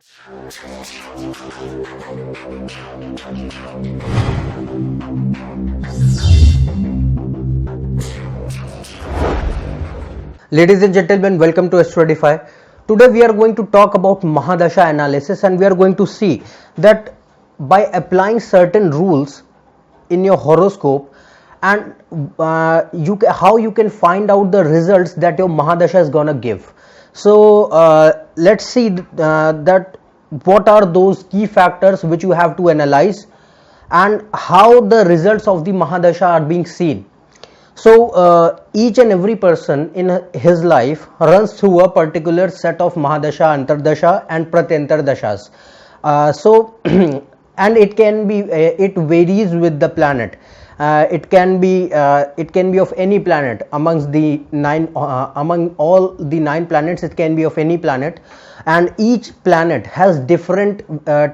Ladies and gentlemen, welcome to AstroEdify. Today we are going to talk about Mahadasha analysis, and we are going to see that by applying certain rules in your horoscope and how you can find out the results that your Mahadasha is gonna give. So let's see that what are those key factors which you have to analyze and how the results of the Mahadasha are being seen. So each and every person in his life runs through a particular set of Mahadasha, Antardasha and Pratyantardashas. And it can be it varies with the planet. It can be of any planet amongst the among all the 9 planets. It can be of any planet, and each planet has different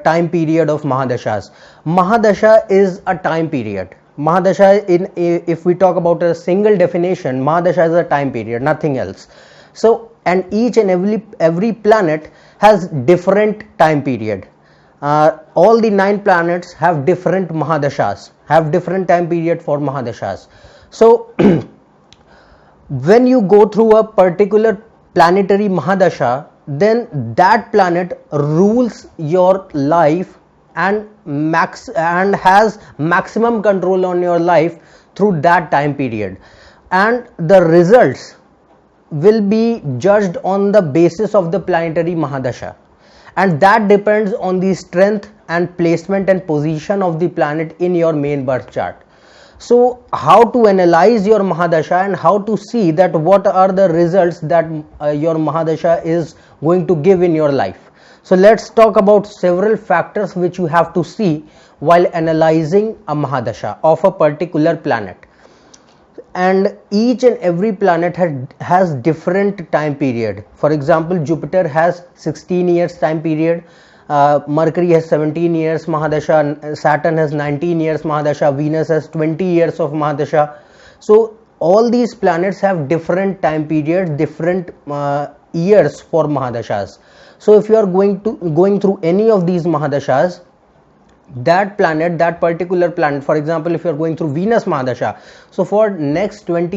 time period of Mahadashas. Mahadasha is a time period. Mahadasha, if we talk about a single definition, Mahadasha is a time period, nothing else. So, and each and every planet has different time period. All the 9 planets have different Mahadashas, have different time period for Mahadashas. So, when you go through a particular planetary Mahadasha, then that planet rules your life and has maximum control on your life through that time period, and the results will be judged on the basis of the planetary Mahadasha, and that depends on the strength and placement and position of the planet in your main birth chart. So how to analyze your Mahadasha and how to see that what are the results that your Mahadasha is going to give in your life. So let's talk about several factors which you have to see while analyzing a Mahadasha of a particular planet. And each and every planet has different time period. For example, Jupiter has 16 years time period, Mercury has 17 years Mahadasha, Saturn has 19 years Mahadasha, Venus has 20 years of Mahadasha. So all these planets have different time periods, different years for Mahadashas. So if you are going through any of these Mahadashas, that particular planet, for example, if you are going through Venus Mahadasha, so for next 20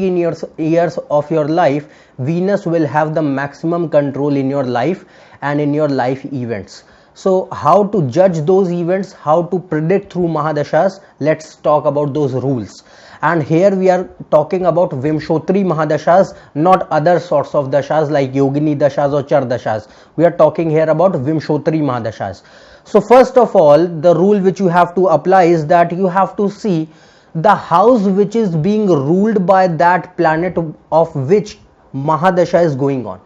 years of your life, Venus will have the maximum control in your life and in your life events. So how to judge those events, how to predict through Mahadashas, let's talk about those rules. And here we are talking about Vimshottari Mahadashas, not other sorts of dashas like Yogini dashas or Char dashas. We are talking here about Vimshottari Mahadashas. So first of all, the rule which you have to apply is that you have to see the house which is being ruled by that planet of which Mahadasha is going on.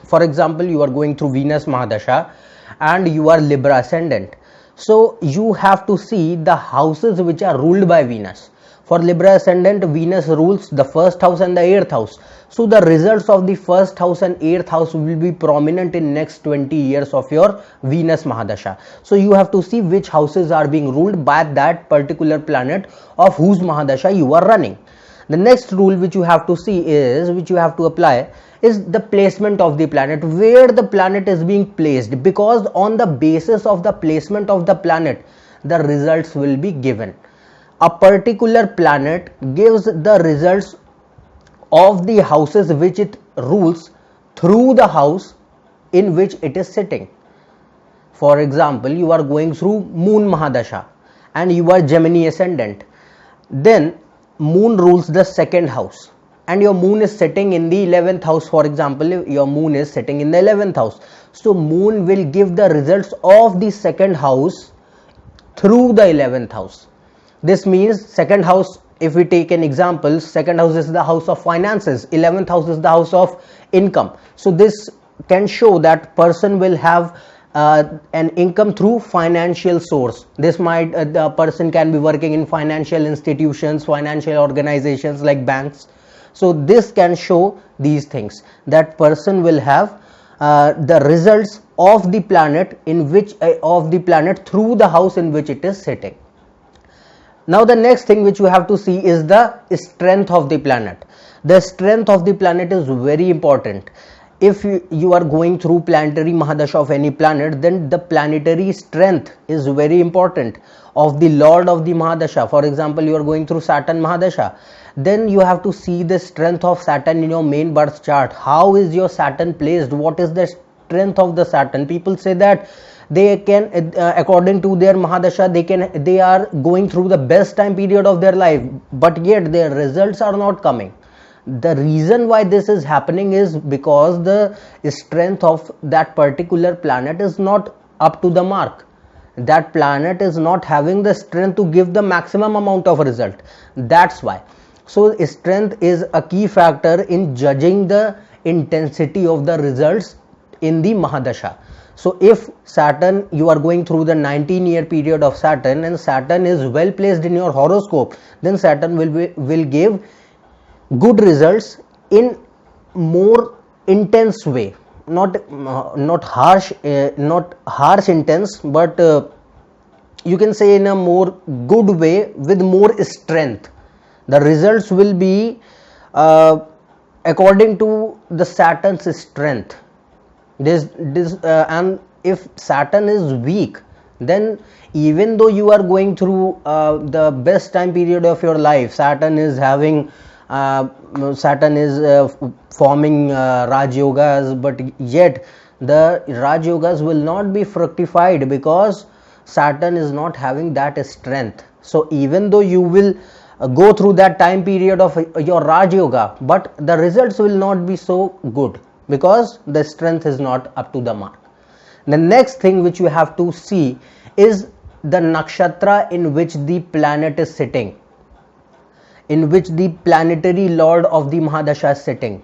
For example, you are going through Venus Mahadasha and you are Libra ascendant. So you have to see the houses which are ruled by Venus. For Libra ascendant, Venus rules the 1st house and the 8th house. So the results of the 1st house and 8th house will be prominent in next 20 years of your Venus Mahadasha. So you have to see which houses are being ruled by that particular planet of whose Mahadasha you are running. The next rule which you have to see is, which you have to apply, is the placement of the planet, where the planet is being placed, because on the basis of the placement of the planet, the results will be given. A particular planet gives the results of the houses which it rules through the house in which it is sitting. For example, you are going through Moon Mahadasha and you are Gemini ascendant. Then Moon rules the 2nd house and your Moon is sitting in the 11th house. For example, your Moon is sitting in the 11th house. So Moon will give the results of the 2nd house through the 11th house. This means 2nd house, if we take an example, 2nd house is the house of finances, 11th house is the house of income. So this can show that person will have an income through financial source. This might the person can be working in financial institutions, financial organizations like banks. So this can show these things, that person will have the results of the planet through the house in which it is sitting. Now the next thing which you have to see is the strength of the planet. The strength of the planet is very important. if you are going through planetary mahadasha of any planet, then the planetary strength is very important of the lord of the mahadasha. For example, you are going through Saturn mahadasha, then you have to see the strength of Saturn in your main birth chart. How is your Saturn placed? What is the strength of the Saturn? People say that they can, according to their mahadasha, they are going through the best time period of their life, but yet their results are not coming. The reason why this is happening is because the strength of that particular planet is not up to the mark. That planet is not having the strength to give the maximum amount of result. That's why. So strength is a key factor in judging the intensity of the results in the mahadasha. So if Saturn, you are going through the 19-year period of Saturn, and Saturn is well placed in your horoscope, then Saturn will give good results in more intense way, not harsh intense, but you can say in a more good way with more strength. The results will be according to the Saturn's strength. And if Saturn is weak, then even though you are going through the best time period of your life, Saturn is forming Raj Yogas, but yet the Raj Yogas will not be fructified because Saturn is not having that strength. So even though you will go through that time period of your Raj Yoga, but the results will not be so good because the strength is not up to the mark. The next thing which you have to see is the nakshatra in which the planet is sitting, in which the planetary lord of the mahadasha is sitting.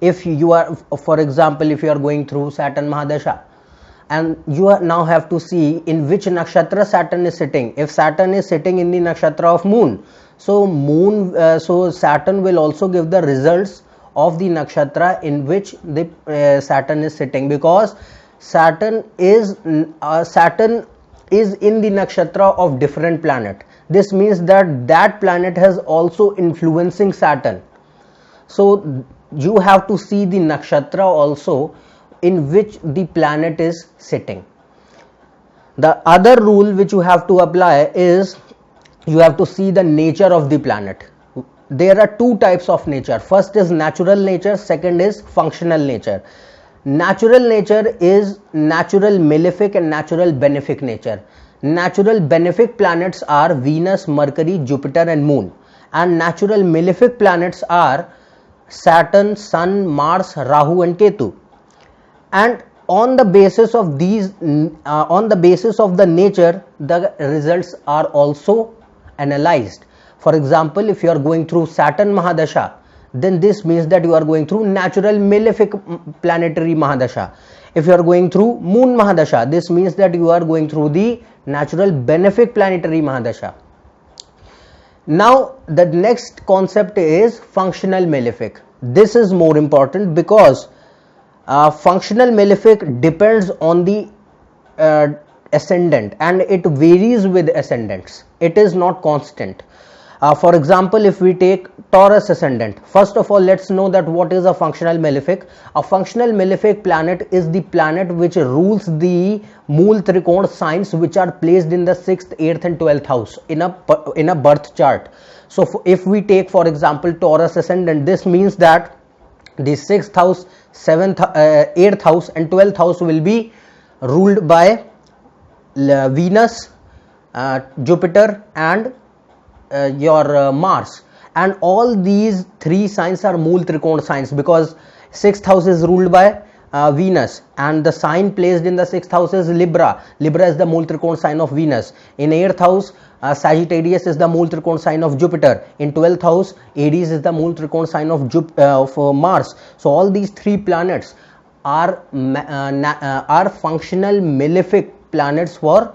If you are, for example, if you are going through Saturn mahadasha, and you now have to see in which nakshatra Saturn is sitting. If Saturn is sitting in the nakshatra of moon, so Saturn will also give the results of the nakshatra in which the Saturn is sitting, because Saturn is in the nakshatra of different planet. This means that planet has also influencing Saturn. So you have to see the nakshatra also in which the planet is sitting. The other rule which you have to apply is you have to see the nature of the planet. There are two types of nature. First is natural nature, second is functional nature. Natural nature is natural malefic and natural benefic nature. Natural benefic planets are Venus, Mercury, Jupiter and Moon, and natural malefic planets are Saturn, Sun, Mars, Rahu and Ketu. And on the basis of these, on the basis of the nature, the results are also analyzed. For example, if you are going through Saturn Mahadasha, then this means that you are going through natural malefic planetary Mahadasha. If you are going through Moon Mahadasha, this means that you are going through the natural benefic planetary Mahadasha. Now, the next concept is functional malefic. This is more important because functional malefic depends on the ascendant and it varies with ascendants. It is not constant. For example, if we take Taurus ascendant, first of all, let's know that what is a functional malefic. A functional malefic planet is the planet which rules the Mool Trikona signs which are placed in the 6th, 8th and 12th house in a birth chart. So if we take, for example, Taurus ascendant, this means that the 6th house, 7th, 8th house and 12th house will be ruled by Venus, Jupiter and your Mars, and all these three signs are Mool Trikona signs because 6th house is ruled by Venus and the sign placed in the 6th house is Libra. Libra is the Mool Trikona sign of Venus. In 8th house, Sagittarius is the Mool Trikona sign of Jupiter. In 12th house, Aries is the Mool Trikona sign of Mars. So all these three planets are functional malefic planets for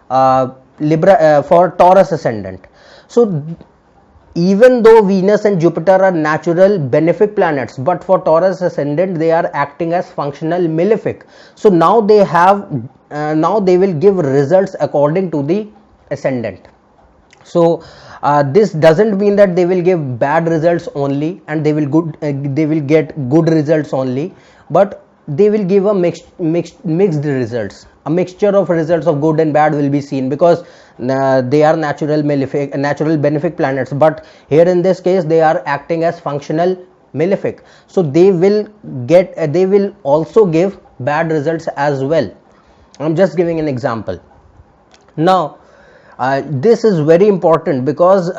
for Taurus ascendant. So even though Venus and Jupiter are natural benefic planets, but for Taurus ascendant they are acting as functional malefic. So now they will give results according to the ascendant. So this doesn't mean that they will give bad results only and they will get good results only, but they will give a mixed results. A mixture of results of good and bad will be seen, because they are natural benefic planets, but here in this case they are acting as functional malefic, so they will also give bad results as well. I'm just giving an example. Now this is very important, because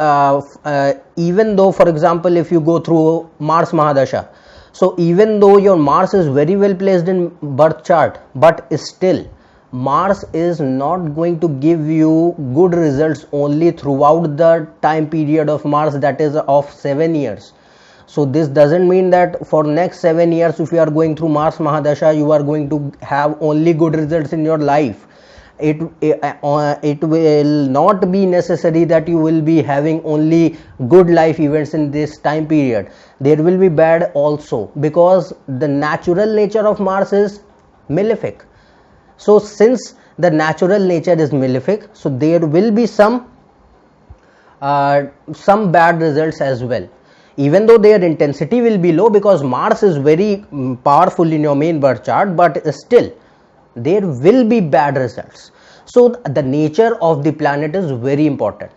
even though, for example, if you go through Mars Mahadasha, so even though your Mars is very well placed in birth chart, but still Mars is not going to give you good results only throughout the time period of Mars, that is of 7 years. So this doesn't mean that for next 7 years, if you are going through Mars Mahadasha, you are going to have only good results in your life. It will not be necessary that you will be having only good life events in this time period. There will be bad also, because the natural nature of Mars is malefic. So since the natural nature is malefic, so there will be some bad results as well, even though their intensity will be low, because Mars is very powerful in your main birth chart, but still there will be bad results. So the nature of the planet is very important.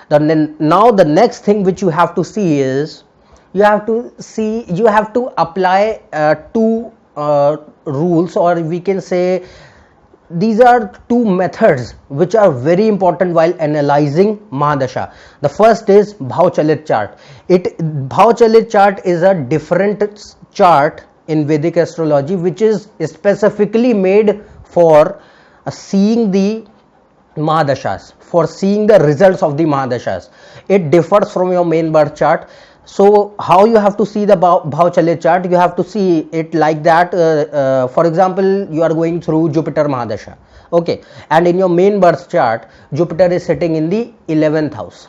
Now the next thing which you have to see is, you have to apply two rules, or we can say these are two methods which are very important while analyzing Mahadasha. The first is Bhav Chalit chart. Bhav Chalit chart is a different chart in Vedic astrology, which is specifically made for seeing the Mahadashas, for seeing the results of the Mahadashas. It differs from your main birth chart. So how you have to see the Bhav Chalit chart? You have to see it like that. For example, you are going through Jupiter Mahadasha, okay, and in your main birth chart, Jupiter is sitting in the 11th house,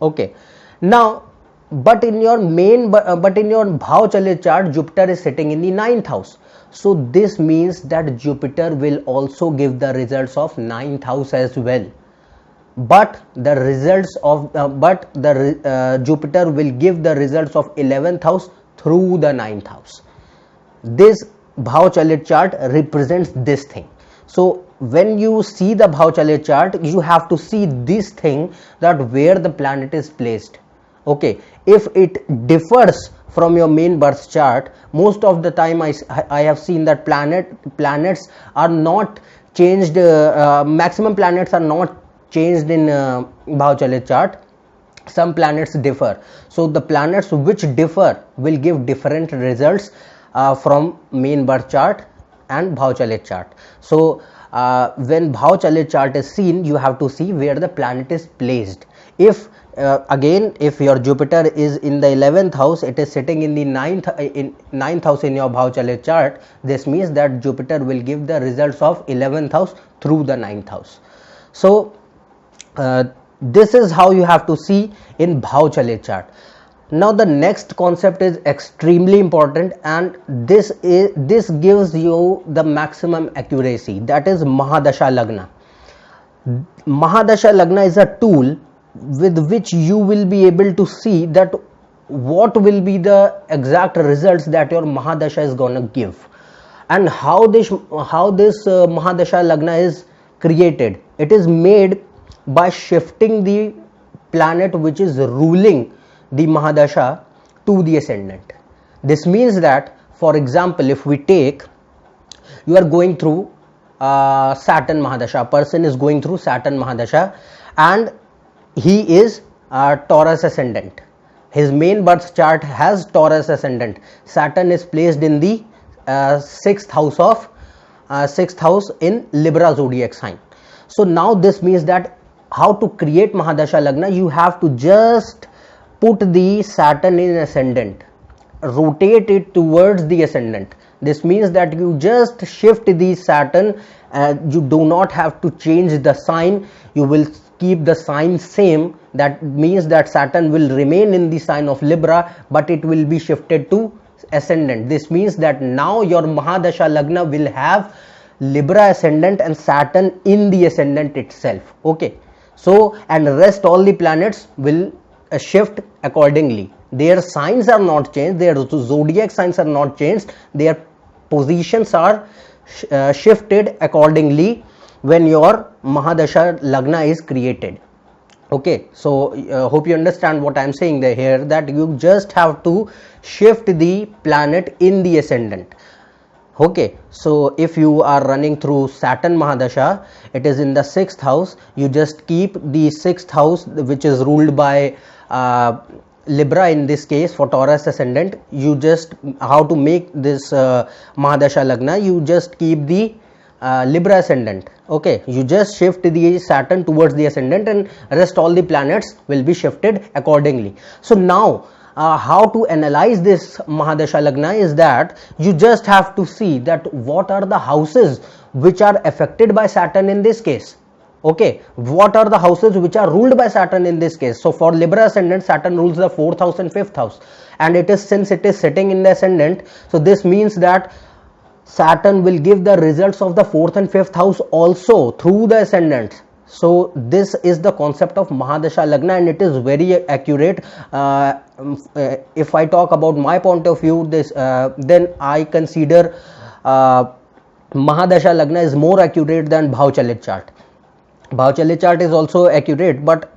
okay. Now, but in your Bhav Chalit chart, Jupiter is sitting in the 9th house. So this means that Jupiter will also give the results of 9th house as well. But the results of Jupiter will give the results of 11th house through the 9th house. This Bhav Chalit chart represents this thing. So when you see the Bhav Chalit chart, you have to see this thing, that where the planet is placed, okay. If it differs from your main birth chart, most of the time I have seen that planets are not changed, maximum planets are not changed in Bhav Chalit chart. Some planets differ, so the planets which differ will give different results from main birth chart and Bhav Chalit chart. So when Bhav Chalit chart is seen, you have to see where the planet is placed. If again, if your Jupiter is in the 11th house, it is sitting in the 9th house in your Bhav Chalit chart, this means that Jupiter will give the results of 11th house through the 9th house. So this is how you have to see in Bhav Chalit chart. Now the next concept is extremely important, and this gives you the maximum accuracy, that is Mahadasha Lagna. Mahadasha Lagna is a tool with which you will be able to see that what will be the exact results that your Mahadasha is gonna give, and how this Mahadasha Lagna is created. It is made by shifting the planet which is ruling the Mahadasha to the ascendant. This means that, for example, if we take, you are going through Saturn Mahadasha, a person is going through Saturn Mahadasha, and he is Taurus ascendant. His main birth chart has Taurus ascendant. Saturn is placed in the 6th house in Libra zodiac sign. So now this means that how to create Mahadasha Lagna, you have to just put the Saturn in ascendant, rotate it towards the ascendant. This means that you just shift the Saturn, you do not have to change the sign, you will keep the sign same. That means that Saturn will remain in the sign of Libra, but it will be shifted to ascendant. This means that now your Mahadasha Lagna will have Libra ascendant and Saturn in the ascendant itself, okay. So, and rest all the planets will shift accordingly. Their signs are not changed, their zodiac signs are not changed, their positions are shifted accordingly when your Mahadasha Lagna is created. Okay, so hope you understand what I am saying there here, that you just have to shift the planet in the ascendant. Okay, so if you are running through Saturn Mahadasha, it is in the 6th house, you just keep the 6th house, which is ruled by Libra in this case for Taurus ascendant. You just, how to make this Mahadasha Lagna, you just keep the Libra ascendant. Okay, you just shift the Saturn towards the ascendant and rest all the planets will be shifted accordingly. So now how to analyze this Mahadasha Lagna is that you just have to see that what are the houses which are affected by Saturn in this case. Okay, what are the houses which are ruled by Saturn in this case? So for Libra ascendant, Saturn rules the 4th house and 5th house, and it is, since it is sitting in the ascendant, so this means that Saturn will give the results of the 4th and 5th house also through the ascendant. So this is the concept of Mahadasha Lagna, and it is very accurate. If I talk about my point of view, this then I consider Mahadasha Lagna is more accurate than Bhav Chalit chart. Bhav Chalit chart is also accurate, but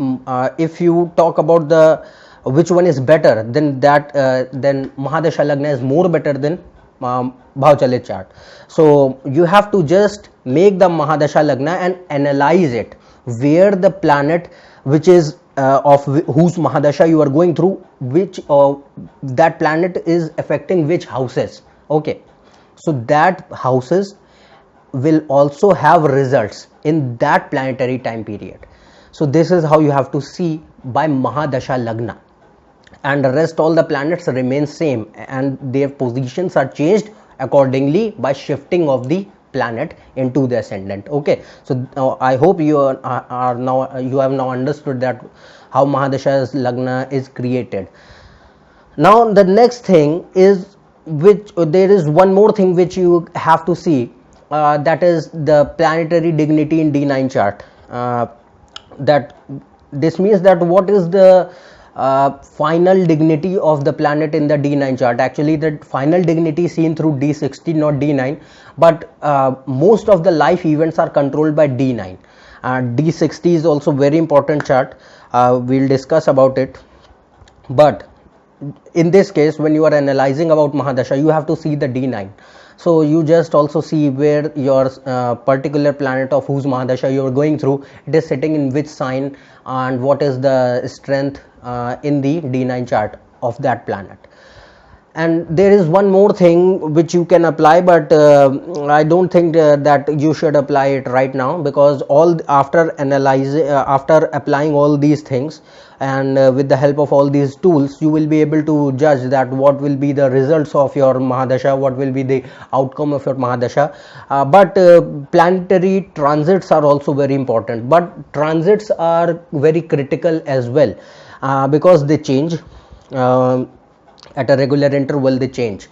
if you talk about the which one is better, then then Mahadasha Lagna is more better than Bhav Chalit chart. So you have to just make the Mahadasha Lagna and analyze it, where the planet which is of whose Mahadasha you are going through, which that planet is affecting which houses. Okay, so that houses will also have results in that planetary time period. So this is how you have to see by Mahadasha Lagna, and the rest all the planets remain same and their positions are changed accordingly by shifting of the planet into the ascendant. Okay, so I hope you are now, you have now understood that how Mahadasha's Lagna is created. Now the next thing is, which there is one more thing which you have to see, that is the planetary dignity in D9 chart. That this means that what is the final dignity of the planet in the D9 chart. Actually the final dignity is seen through D60, not D9, but most of the life events are controlled by D9. D60 is also very important chart, we'll discuss about it. But in this case, when you are analyzing about Mahadasha, you have to see the D9. So you just also see where your particular planet of whose Mahadasha you are going through, it is sitting in which sign and what is the strength in the D9 chart of that planet. And there is one more thing which you can apply, but I don't think that you should apply it right now, because after applying all these things and with the help of all these tools, you will be able to judge that what will be the results of your Mahadasha, what will be the outcome of your Mahadasha. But planetary transits are also very important, but transits are very critical as well, because they change at a regular interval, they change.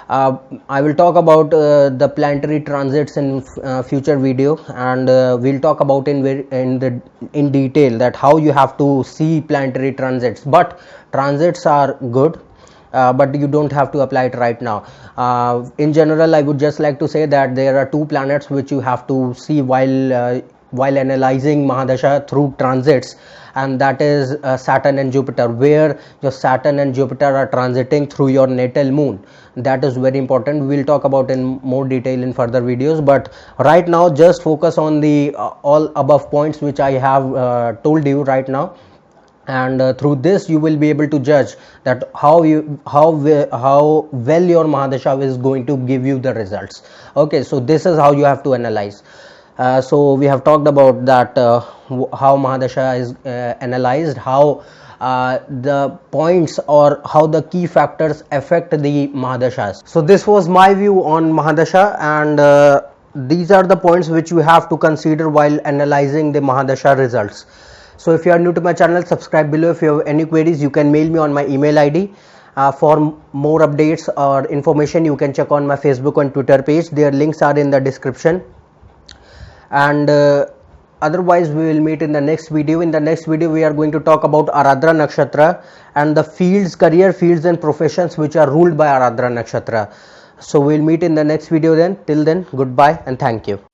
I will talk about the planetary transits in future video, and we'll talk about in detail that how you have to see planetary transits. But transits are good, but you don't have to apply it right now. In general, I would just like to say that there are two planets which you have to see while analyzing Mahadasha through transits, and that is Saturn and Jupiter, where your Saturn and Jupiter are transiting through your natal moon. That is very important. We'll talk about in more detail in further videos, but right now just focus on the all above points which I have told you right now, and through this you will be able to judge that how well your Mahadasha is going to give you the results. Okay, so this is how you have to analyze. So we have talked about that, how Mahadasha is analyzed, how the points or how the key factors affect the Mahadashas. So this was my view on Mahadasha, and these are the points which you have to consider while analyzing the Mahadasha results. So if you are new to my channel, subscribe below. If you have any queries, you can mail me on my email ID. For more updates or information, you can check on my Facebook and Twitter page. Their links are in the description. And otherwise we will meet in the next video. In the next video we are going to talk about Aradra Nakshatra and the fields, career fields and professions which are ruled by Aradra Nakshatra. So we'll meet in the next video then. Till then, goodbye and thank you.